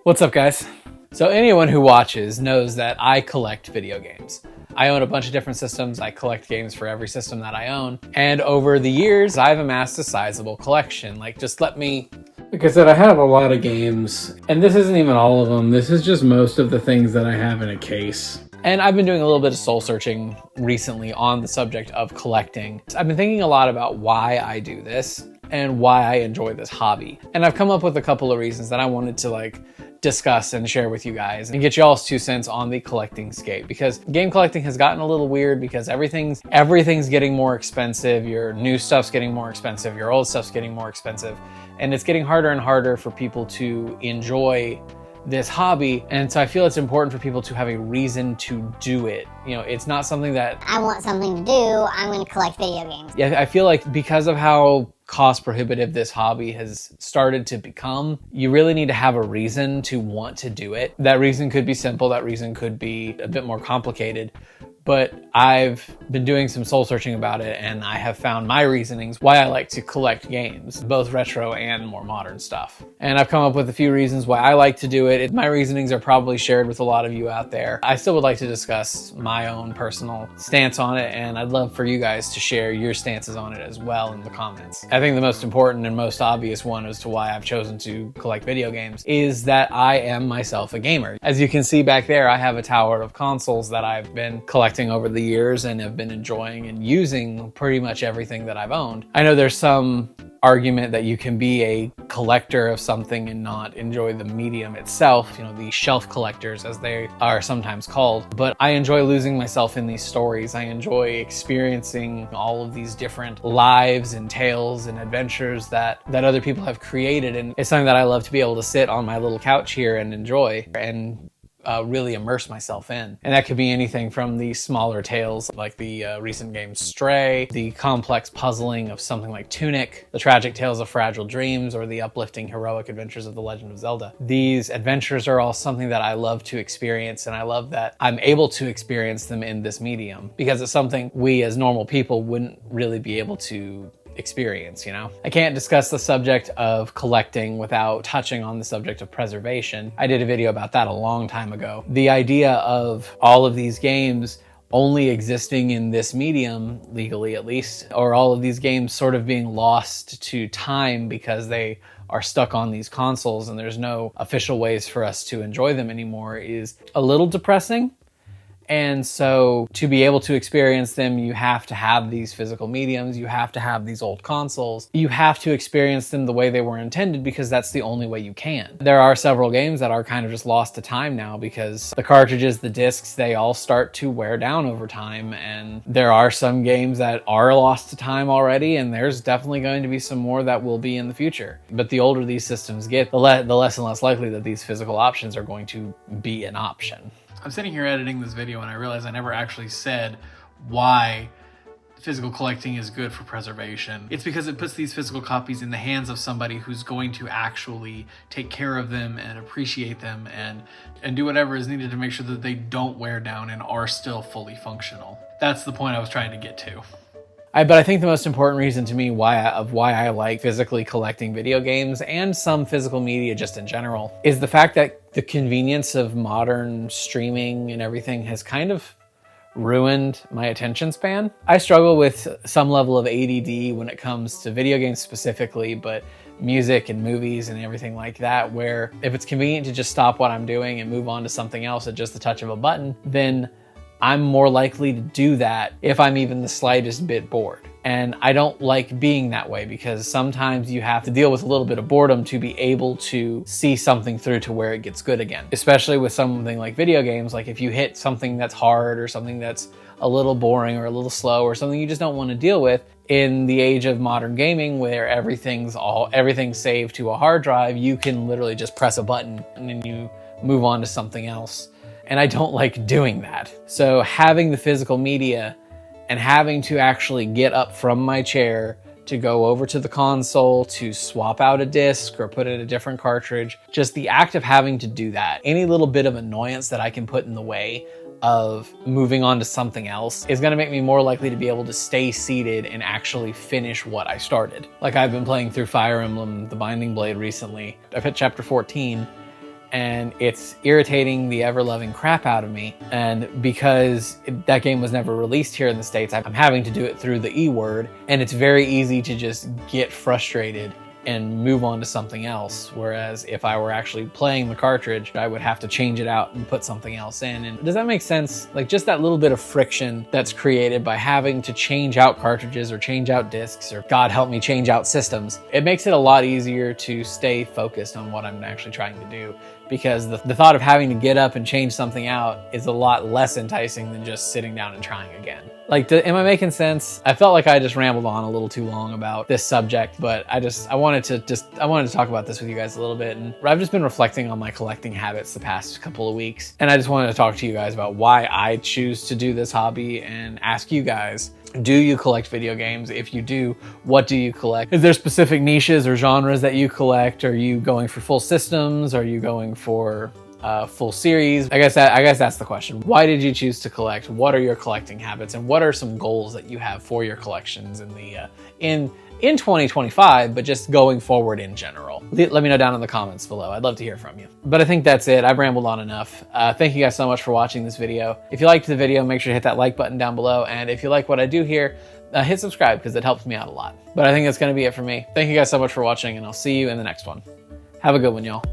What's up, guys? So anyone who watches knows that I collect video games. I own a bunch of different systems. I collect games for every system that I own. And over the years, I've amassed a sizable collection. Like I said, I have a lot of games, and this isn't even all of them. This is just most of the things that I have in a case. And I've been doing a little bit of soul searching recently on the subject of collecting. I've been thinking a lot about why I do this and why I enjoy this hobby. And I've come up with a couple of reasons that I wanted to discuss and share with you guys and get y'all's 2 cents on the collecting scape, because game collecting has gotten a little weird because everything's getting more expensive. Your new stuff's getting more expensive, your old stuff's getting more expensive, and it's getting harder and harder for people to enjoy this hobby. And so I feel it's important for people to have a reason to do it. You know, it's not something that I want something to do, I'm going to collect video games. Yeah, I feel like because of how cost prohibitive this hobby has started to become, you really need to have a reason to want to do it. That reason could be simple, that reason could be a bit more complicated. But I've been doing some soul searching about it, and I have found my reasonings why I like to collect games, both retro and more modern stuff. And I've come up with a few reasons why I like to do it. My reasonings are probably shared with a lot of you out there. I still would like to discuss my own personal stance on it, and I'd love for you guys to share your stances on it as well in the comments. I think the most important and most obvious one as to why I've chosen to collect video games is that I am myself a gamer. As you can see back there, I have a tower of consoles that I've been collecting over the years and have been enjoying and using pretty much everything that I've owned. I know there's some argument that you can be a collector of something and not enjoy the medium itself, you know, the shelf collectors as they are sometimes called. But I enjoy losing myself in these stories. I enjoy experiencing all of these different lives and tales and adventures that other people have created. And it's something that I love to be able to sit on my little couch here and enjoy and really immerse myself in. And that could be anything from the smaller tales like the recent game Stray, the complex puzzling of something like Tunic, the tragic tales of Fragile Dreams, or the uplifting heroic adventures of The Legend of Zelda. These adventures are all something that I love to experience, and I love that I'm able to experience them in this medium because it's something we as normal people wouldn't really be able to experience, you know? I can't discuss the subject of collecting without touching on the subject of preservation. I did a video about that a long time ago. The idea of all of these games only existing in this medium, legally at least, or all of these games sort of being lost to time because they are stuck on these consoles and there's no official ways for us to enjoy them anymore is a little depressing. And so to be able to experience them, you have to have these physical mediums, you have to have these old consoles, you have to experience them the way they were intended because that's the only way you can. There are several games that are kind of just lost to time now because the cartridges, the discs, they all start to wear down over time. And there are some games that are lost to time already, and there's definitely going to be some more that will be in the future. But the older these systems get, the less and less likely that these physical options are going to be an option. I'm sitting here editing this video and I realize I never actually said why physical collecting is good for preservation. It's because it puts these physical copies in the hands of somebody who's going to actually take care of them and appreciate them and do whatever is needed to make sure that they don't wear down and are still fully functional. That's the point I was trying to get to. But I think the most important reason to me why I like physically collecting video games and some physical media just in general is the fact that the convenience of modern streaming and everything has kind of ruined my attention span. I struggle with some level of ADD when it comes to video games specifically, but music and movies and everything like that, where if it's convenient to just stop what I'm doing and move on to something else at just the touch of a button, then I'm more likely to do that if I'm even the slightest bit bored. And I don't like being that way because sometimes you have to deal with a little bit of boredom to be able to see something through to where it gets good again. Especially with something like video games, like if you hit something that's hard or something that's a little boring or a little slow or something you just don't want to deal with, in the age of modern gaming where everything's saved to a hard drive, you can literally just press a button and then you move on to something else. And I don't like doing that. So having the physical media and having to actually get up from my chair to go over to the console to swap out a disc or put in a different cartridge, just the act of having to do that, any little bit of annoyance that I can put in the way of moving on to something else is going to make me more likely to be able to stay seated and actually finish what I started. Like I've been playing through Fire Emblem The Binding Blade recently. I've hit chapter 14 and it's irritating the ever-loving crap out of me. And because that game was never released here in the States, I'm having to do it through the E-word, and it's very easy to just get frustrated and move on to something else. Whereas if I were actually playing the cartridge, I would have to change it out and put something else in. And does that make sense? Like, just that little bit of friction that's created by having to change out cartridges or change out discs, or God help me, change out systems. It makes it a lot easier to stay focused on what I'm actually trying to do, because the thought of having to get up and change something out is a lot less enticing than just sitting down and trying again. Like, am I making sense? I felt like I just rambled on a little too long about this subject, but I wanted to talk about this with you guys a little bit. And I've just been reflecting on my collecting habits the past couple of weeks, and I just wanted to talk to you guys about why I choose to do this hobby and ask you guys, do you collect video games? If you do, what do you collect? Is there specific niches or genres that you collect? Are you going for full systems? Are you going for full series? I guess that's the question. Why did you choose to collect? What are your collecting habits, and what are some goals that you have for your collections in the in 2025, but just going forward in general? Let me know down in the comments below. I'd love to hear from you. But I think that's it. I've rambled on enough. Thank you guys so much for watching this video. If you liked the video, make sure to hit that like button down below. And if you like what I do here, hit subscribe, because it helps me out a lot. But I think that's going to be it for me. Thank you guys so much for watching, and I'll see you in the next one. Have a good one, y'all.